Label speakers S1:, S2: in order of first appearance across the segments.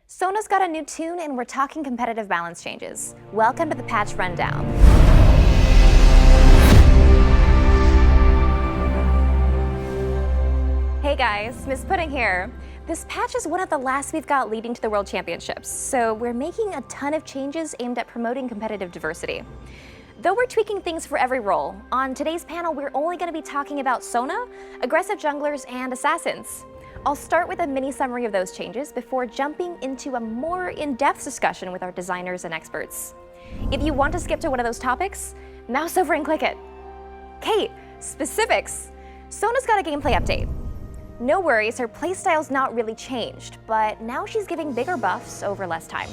S1: Sona's got a new tune and we're talking competitive balance changes. Welcome to the patch rundown. Hey guys, MsPudding here. This patch is one of the last we've got leading to the World Championships, so we're making a ton of changes aimed at promoting competitive diversity. Though we're tweaking things for every role, on today's panel we're only going to be talking about Sona, aggressive junglers, and assassins. I'll start with a mini summary of those changes before jumping into a more in-depth discussion with our designers and experts. If you want to skip to one of those topics, mouse over and click it. Kate, specifics. Sona's got a gameplay update. No worries, her playstyle's not really changed, but now she's giving bigger buffs over less time.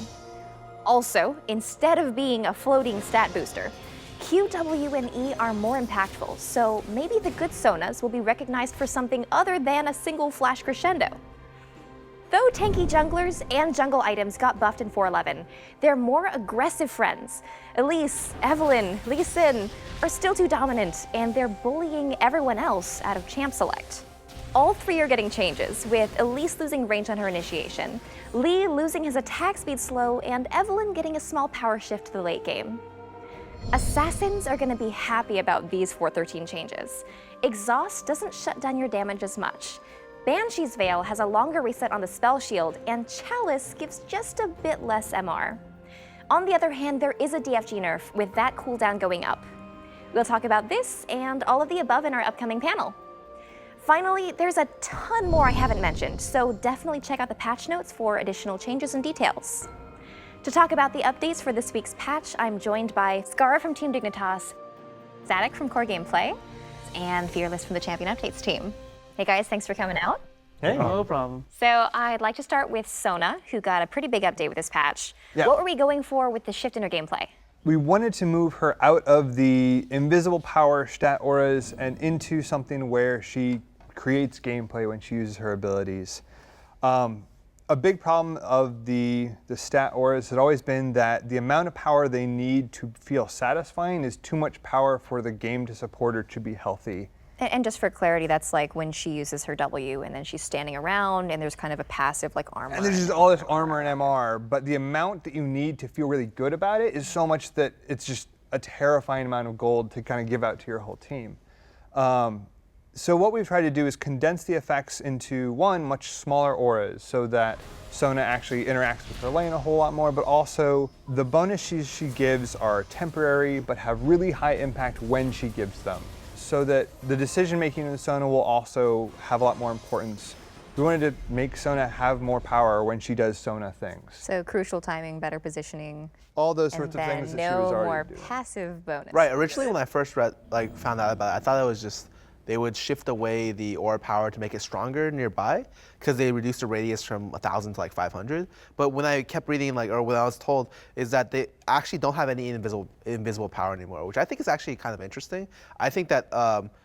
S1: Also, instead of being a floating stat booster, Q, W, and E are more impactful, so maybe the good Sonas will be recognized for something other than a single flash crescendo. Though tanky junglers and jungle items got buffed in 4.11, their more aggressive friends, Elise, Evelynn, Lee Sin, are still too dominant, and they're bullying everyone else out of Champ Select. All three are getting changes, with Elise losing range on her initiation, Lee losing his attack speed slow, and Evelynn getting a small power shift to the late game. Assassins are going to be happy about these 4.13 changes. Exhaust doesn't shut down your damage as much. Banshee's Veil has a longer reset on the spell shield, and Chalice gives just a bit less MR. On the other hand, there is a DFG nerf, with that cooldown going up. We'll talk about this and all of the above in our upcoming panel. Finally, there's a ton more I haven't mentioned, so definitely check out the patch notes for additional changes and details. To talk about the updates for this week's patch, I'm joined by Scarra from Team Dignitas, Statikk from Core Gameplay, and Fearless from the Champion Updates team. Hey guys, thanks for coming out.
S2: Hey, no problem.
S1: So I'd like to start with Sona, who got a pretty big update with this patch.
S2: Yeah.
S1: What were we going for with the shift in her gameplay?
S2: We wanted to move her out of the invisible power stat auras and into something where she creates gameplay when she uses her abilities. A big problem of the stat auras has always been that the amount of power they need to feel satisfying is too much power for the game to support her to be healthy.
S1: And just for clarity, that's like when she uses her W and then she's standing around and there's kind of a passive like armor.
S2: And there's just all this armor and MR, but the amount that you need to feel really good about it is so much that it's just a terrifying amount of gold to kind of give out to your whole team. So what we've tried to do is condense the effects into, one, much smaller auras so that Sona actually interacts with her lane a whole lot more, but also the bonuses she gives are temporary but have really high impact when she gives them, so that the decision making in Sona will also have a lot more importance. We wanted to make Sona have more power when she does Sona things.
S1: So crucial timing, better positioning.
S2: All those sorts of things that she was
S1: no
S2: already
S1: more
S2: doing.
S1: passive bonus.
S3: Right, originally when I first read, found out about it, I thought it was just they would shift away the aura power to make it stronger nearby because they reduced the radius from 1,000 to 500. But when I kept reading, or when I was told, is that they actually don't have any invisible power anymore, which I think is actually kind of interesting. I think that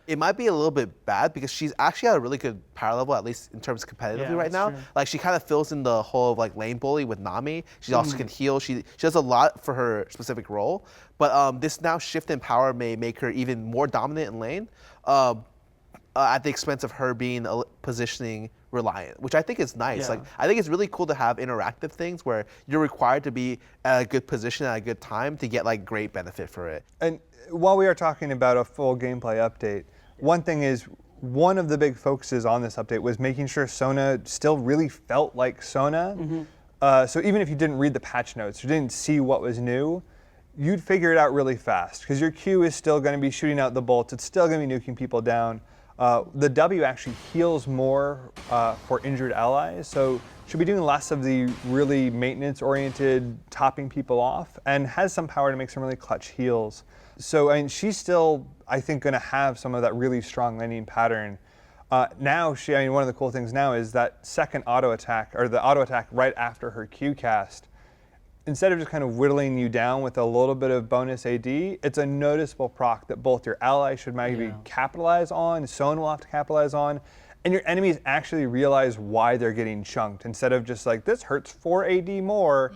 S3: it might be a little bit bad because she's actually at a really good power level, at least in terms of competitively right now. True. She kind of fills in the whole of lane bully with Nami. She also can heal. She does a lot for her specific role. But this now shift in power may make her even more dominant in lane. At the expense of her being positioning reliant, which I think is nice.
S2: Yeah.
S3: I think it's really cool to have interactive things where you're required to be at a good position at a good time to get great benefit for it.
S2: And while we are talking about a full gameplay update, one thing is, one of the big focuses on this update was making sure Sona still really felt like Sona. So even if you didn't read the patch notes or didn't see what was new, you'd figure it out really fast because your Q is still going to be shooting out the bolts. It's still going to be nuking people down. The W actually heals more for injured allies, so she'll be doing less of the really maintenance-oriented topping people off and has some power to make some really clutch heals. So she's still, I think, going to have some of that really strong laning pattern. Now, one of the cool things now is that second auto attack, or the auto attack right after her Q cast, instead of just kind of whittling you down with a little bit of bonus AD, it's a noticeable proc that both your allies should maybe capitalize on, Sona will have to capitalize on, and your enemies actually realize why they're getting chunked instead of just this hurts 4 AD more.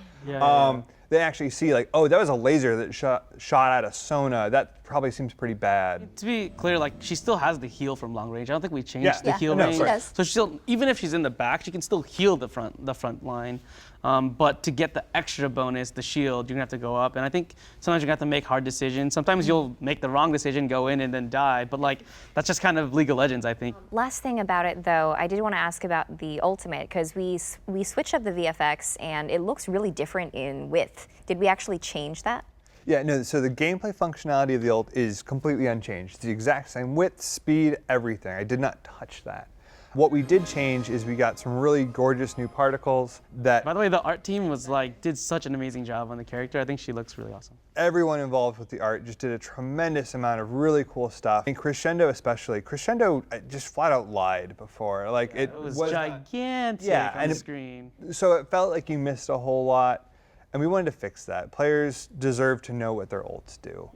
S2: they actually see like, oh, that was a laser that shot out of Sona. That probably seems pretty bad.
S4: To be clear, like she still has the heal from long range. I don't think we changed the heal
S2: no,
S4: range.
S2: sorry.
S1: She does.
S4: So she still, even if she's in the back, she can still heal the front line. But to get the extra bonus, the shield, you're gonna have to go up. And I think sometimes you're gonna have to make hard decisions. Sometimes you'll make the wrong decision, go in and then die. But like, that's just kind of League of Legends, I think.
S1: Last thing about it, though, I did want to ask about the ultimate, because we switched up the VFX, and it looks really different in width. Did we actually change that?
S2: Yeah, no, so the gameplay functionality of the ult is completely unchanged. It's the exact same width, speed, everything. I did not touch that. What we did change is we got some really gorgeous new particles that...
S4: By the way, the art team was like, did such an amazing job on the character. I think she looks really awesome.
S2: Everyone involved with the art just did a tremendous amount of really cool stuff. And Crescendo especially. Crescendo just flat out lied before. Like
S4: It was gigantic on the screen.
S2: So it felt like you missed a whole lot. And we wanted to fix that. Players deserve to know what their ults do.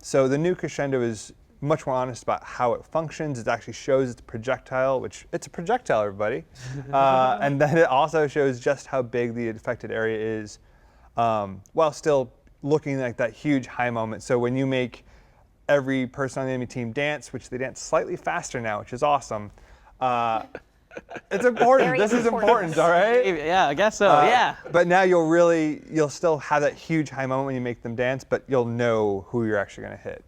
S2: So the new Crescendo is much more honest about how it functions. It actually shows it's a projectile, which it's a projectile, everybody. And then it also shows just how big the affected area is, while still looking like that huge high moment. So when you make every person on the enemy team dance, which they dance slightly faster now, which is awesome. It's important.
S1: Very
S2: This is
S1: important.
S2: important, all right?
S4: Yeah, I guess so, yeah.
S2: But now you'll still have that huge high moment when you make them dance, but you'll know who you're actually going to hit.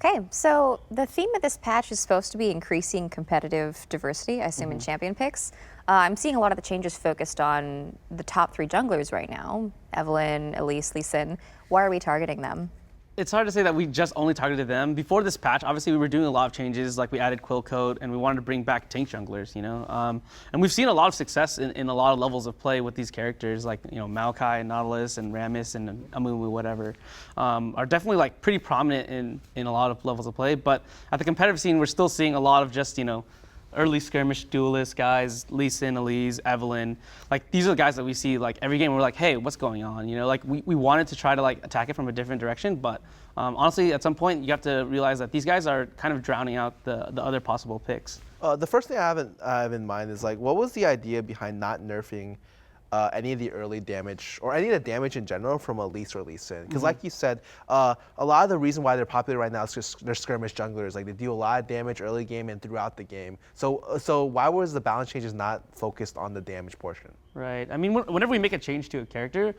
S1: Okay, so the theme of this patch is supposed to be increasing competitive diversity, I assume, in champion picks. I'm seeing a lot of the changes focused on the top 3 junglers right now, Evelynn, Elise, Lee Sin. Why are we targeting them?
S4: It's hard to say that we just only targeted them. Before this patch, obviously we were doing a lot of changes, like we added Quill Coat and we wanted to bring back tank junglers, you know? And we've seen a lot of success in a lot of levels of play with these characters, like, you know, Maokai and Nautilus and Rammus and Amumu, whatever, are definitely like pretty prominent in a lot of levels of play. But at the competitive scene, we're still seeing a lot of just, you know, early skirmish duelist guys, Lee Sin, Elise, Evelynn. Like, these are the guys that we see like every game. We're like, hey, what's going on? You know, like we wanted to try to like attack it from a different direction, but honestly, at some point, you have to realize that these guys are kind of drowning out the other possible picks.
S3: The first thing I have in mind is like, what was the idea behind not nerfing any of the early damage or any of the damage in general from Elise or Lee Sin? Because like you said, a lot of the reason why they're popular right now is just they're skirmish junglers. Like they do a lot of damage early game and throughout the game. So why was the balance changes not focused on the damage portion?
S4: Right. I mean, whenever we make a change to a character,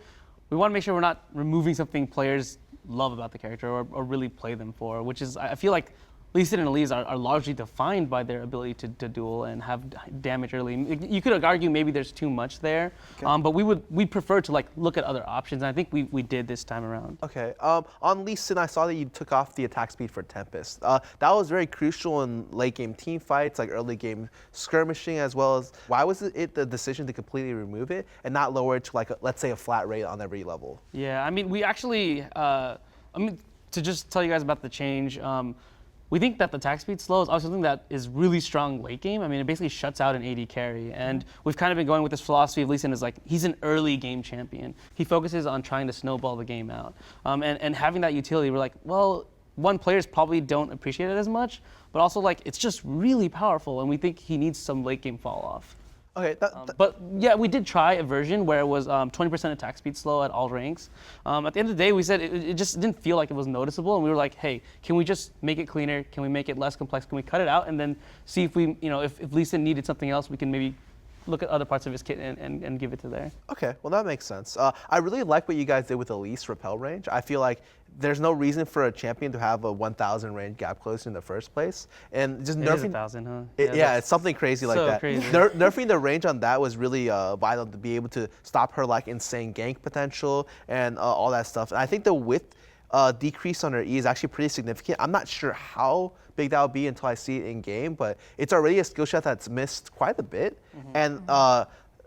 S4: we want to make sure we're not removing something players love about the character or really play them for, which is, I feel like Lee Sin and Elise are largely defined by their ability to duel and have damage early. You could argue maybe there's too much there, but we prefer to like look at other options, and I think we did this time around.
S3: Okay. On Lee Sin, I saw that you took off the attack speed for Tempest. That was very crucial in late game team fights, like early game skirmishing, as well as why was it the decision to completely remove it and not lower it to like let's say a flat rate on every level?
S4: Yeah, I mean we actually, to just tell you guys about the change. We think that the attack speed slow is also something that is really strong late game. I mean, it basically shuts out an AD carry. And we've kind of been going with this philosophy of Lee Sin is like, he's an early game champion. He focuses on trying to snowball the game out. And having that utility, we're like, well, one, players probably don't appreciate it as much, but also like, it's just really powerful. And we think he needs some late game fall off.
S3: Okay.
S4: But yeah, we did try a version where it was 20% attack speed slow at all ranks. At the end of the day, we said it just didn't feel like it was noticeable, and we were like, hey, can we just make it cleaner? Can we make it less complex? Can we cut it out and then see if we, you know, if Lee Sin needed something else, we can maybe look at other parts of his kit and give it to there.
S3: Okay, well that makes sense. I really like what you guys did with Elise repel range. I feel like there's no reason for a champion to have a 1,000 range gap close in the first place, and just nerfing.
S4: It is 1,000, huh?
S3: Yeah, it's something crazy like
S4: so
S3: that.
S4: Crazy.
S3: Nerfing the range on that was really vital to be able to stop her like insane gank potential and all that stuff. And I think the width decrease on her E is actually pretty significant. I'm not sure how big that will be until I see it in game, but it's already a skill shot that's missed quite a bit, and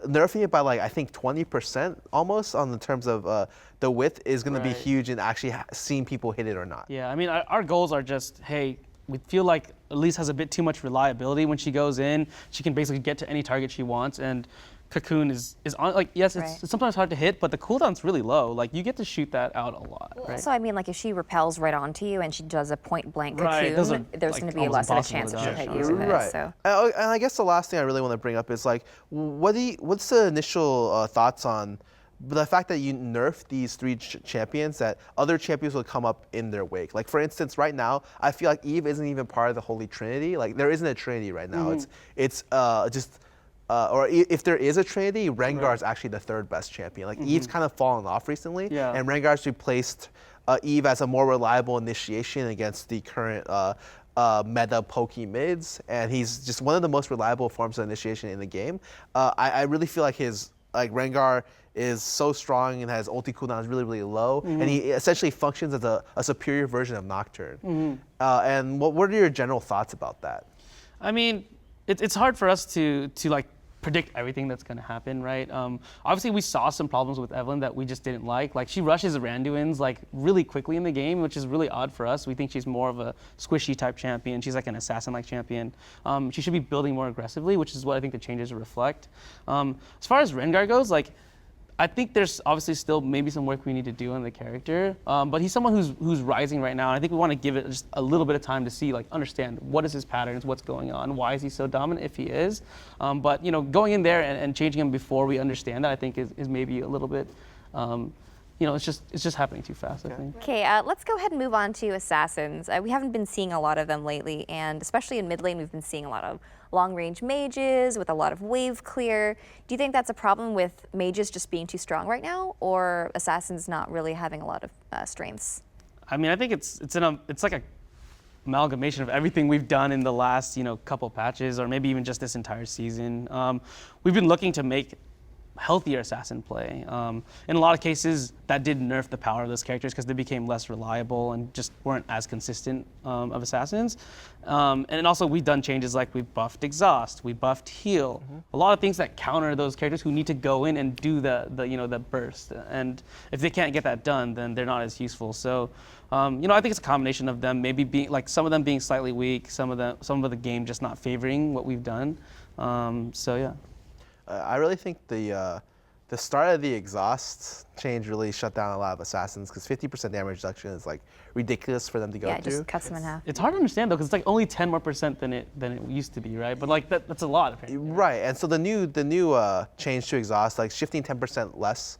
S3: nerfing it by like I think 20% almost on the terms of the width is going to be huge in actually seeing people hit it or not.
S4: Yeah, I mean our goals are just, hey, we feel like Elise has a bit too much reliability when she goes in. She can basically get to any target she wants, and Cocoon is on, like, yes, it's sometimes hard to hit, but the cooldown's really low. Like, you get to shoot that out a lot, right?
S1: So, I mean, like, if she repels right onto you and she does a point-blank Cocoon,
S4: those are,
S1: there's
S4: like,
S1: going to be
S4: almost
S1: less of a
S4: impossible
S1: chance
S4: to
S1: that she'll
S4: dodge,
S1: hit you with
S3: Right.
S1: it. So.
S3: And I guess the last thing I really want to bring up is, like, what's the initial thoughts on the fact that you nerf these three champions, that other champions will come up in their wake. Like for instance, right now, I feel like Eve isn't even part of the Holy Trinity. Like there isn't a Trinity right now. It's just. Or if there is a Trinity, Rengar is actually the third best champion. Like Eve's kind of fallen off recently, and Rengar's replaced Eve as a more reliable initiation against the current meta pokey mids, and he's just one of the most reliable forms of initiation in the game. I really feel like Rengar is so strong and has ulti cooldown is really, really low, and he essentially functions as a superior version of Nocturne. And what are your general thoughts about that?
S4: I mean, it's hard for us to like predict everything that's going to happen, right? Obviously, we saw some problems with Evelynn that we just didn't like. Like she rushes Randuins like really quickly in the game, which is really odd for us. We think she's more of a squishy type champion. She's like an assassin-like champion. She should be building more aggressively, which is what I think the changes reflect. As far as Rengar goes, like I think there's obviously still maybe some work we need to do on the character, but he's someone who's rising right now, and I think we want to give it just a little bit of time to see, like, understand what is his patterns, what's going on, why is he so dominant if he is. But you know, going in there and changing him before we understand that, I think is maybe a little bit. You know, it's just happening too fast, I think.
S1: Okay, let's go ahead and move on to assassins. We haven't been seeing a lot of them lately, and especially in mid lane, we've been seeing a lot of long-range mages with a lot of wave clear. Do you think that's a problem with mages just being too strong right now, or assassins not really having a lot of strengths?
S4: I mean, I think it's like a amalgamation of everything we've done in the last couple patches, or maybe even just this entire season. We've been looking to make healthier assassin play. In a lot of cases, that did nerf the power of those characters because they became less reliable and just weren't as consistent of assassins. And also, we've done changes like we buffed exhaust, we buffed heal, a lot of things that counter those characters who need to go in and do the burst. And if they can't get that done, then they're not as useful. So, I think it's a combination of them maybe being like some of them being slightly weak, some of the game just not favoring what we've done. So yeah.
S3: I really think the start of the exhaust change really shut down a lot of assassins because 50% damage reduction is like ridiculous for them to go through.
S1: Yeah, it just cuts them in half.
S4: It's hard to understand though because it's like only 10% more than it used to be, right? But like that's a lot apparently.
S3: Right, and so the new change to exhaust, like shifting 10% less,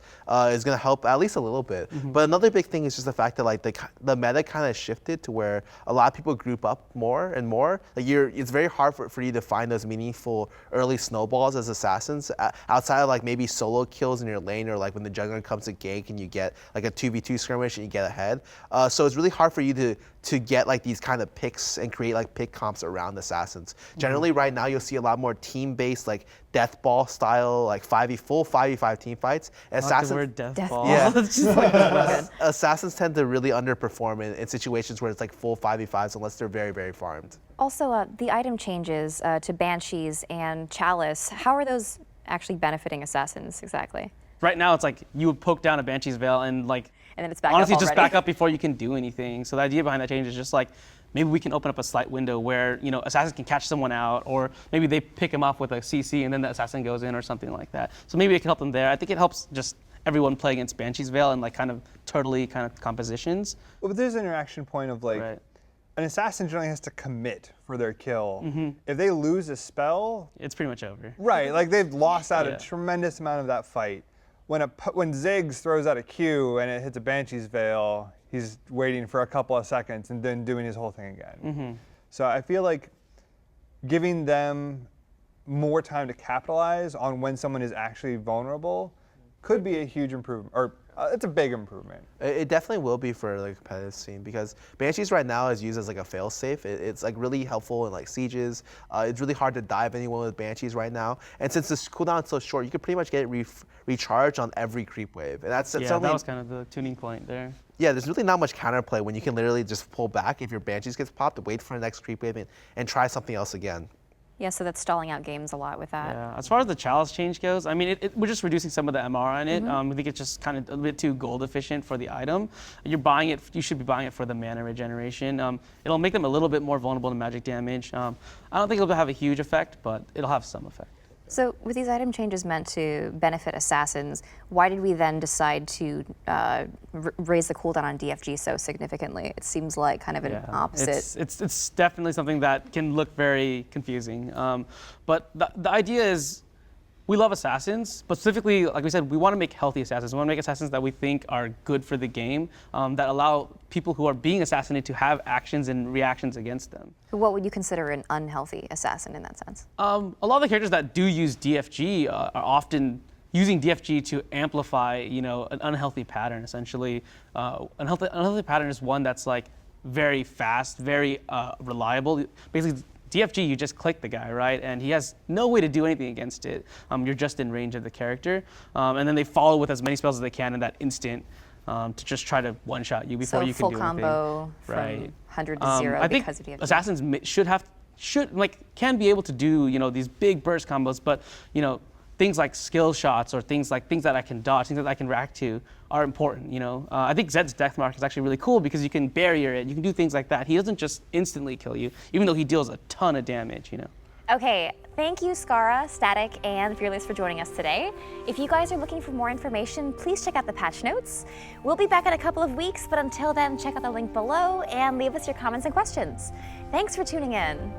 S3: is gonna help at least a little bit. But another big thing is just the fact that like the meta kind of shifted to where a lot of people group up more and more. Like it's very hard for you to find those meaningful early snowballs as assassins outside of like maybe solo kills in your lane or like when the jungler comes to gank and you get like a 2v2 skirmish and you get ahead. So it's really hard for you to get like these kind of picks and create like pick comps around assassins. Generally right now you'll see a lot more team-based like death ball style like 5v5 team fights.
S4: Assassins, the word death ball.
S3: Yeah.
S4: It's just like,
S3: assassins tend to really underperform in situations where it's like full 5v5s unless they're very, very farmed.
S1: Also, the item changes to Banshees and Chalice, how are those actually benefiting assassins exactly?
S4: right now it's like you would poke down a Banshee's Veil and like
S1: and then it's back
S4: honestly
S1: up
S4: just
S1: already.
S4: back up before you can do anything. So the idea behind that change is just like maybe we can open up a slight window where assassins can catch someone out, or maybe they pick him off with a CC and then the assassin goes in or something like that. So maybe it can help them there. I think it helps just everyone play against Banshee's Veil and like kind of turtley kind of compositions.
S2: Well, but there's an interaction point of like,
S4: Right.
S2: an assassin generally has to commit for their kill. If they lose a spell,
S4: It's pretty much over.
S2: right, like they've lost out
S4: Yeah.
S2: a tremendous amount of that fight. When Ziggs throws out a Q and it hits a Banshee's Veil, he's waiting for a couple of seconds and then doing his whole thing again. So I feel like giving them more time to capitalize on when someone is actually vulnerable could be a huge improvement, or it's a big improvement.
S3: It definitely will be for the competitive scene because Banshees right now is used as like a fail-safe. It's like really helpful in like sieges. It's really hard to dive anyone with Banshees right now. And since this cooldown is so short, you can pretty much get it recharged on every creep wave. And that's
S4: Yeah, that was kind of the tuning point there.
S3: Yeah, there's really not much counterplay when you can literally just pull back if your Banshees gets popped, wait for the next creep wave and try something else again.
S1: Yeah, so that's stalling out games a lot with that.
S4: Yeah. As far as the chalice change goes, I mean, we're just reducing some of the MR on it. I think it's just kind of a bit too gold efficient for the item. You're buying it. You should be buying it for the mana regeneration. It'll make them a little bit more vulnerable to magic damage. I don't think it'll have a huge effect, but it'll have some effect.
S1: So with these item changes meant to benefit assassins, why did we then decide to raise the cooldown on DFG so significantly? It seems like kind of an opposite.
S4: It's definitely something that can look very confusing. But the idea is, we love assassins, but specifically, like we said, we want to make healthy assassins. We want to make assassins that we think are good for the game, that allow people who are being assassinated to have actions and reactions against them.
S1: What would you consider an unhealthy assassin in that sense?
S4: A lot of the characters that do use DFG are often using DFG to amplify, an unhealthy pattern. Essentially, unhealthy pattern is one that's like very fast, very reliable. Basically, DFG, you just click the guy, right? And he has no way to do anything against it. You're just in range of the character. And then they follow with as many spells as they can in that instant to just try to one-shot you before you can do anything.
S1: So full combo from
S4: right.
S1: 100 to 0
S4: I think
S1: because of DFG.
S4: assassins can be able to do, these big burst combos, but, things like skill shots or things that I can dodge, things that I can react to are important, I think Zed's death mark is actually really cool because you can barrier it, you can do things like that. He doesn't just instantly kill you, even though he deals a ton of damage,
S1: Okay, thank you Scarra, Statikk, and Fearless for joining us today. If you guys are looking for more information, please check out the patch notes. We'll be back in a couple of weeks, but until then, check out the link below and leave us your comments and questions. Thanks for tuning in.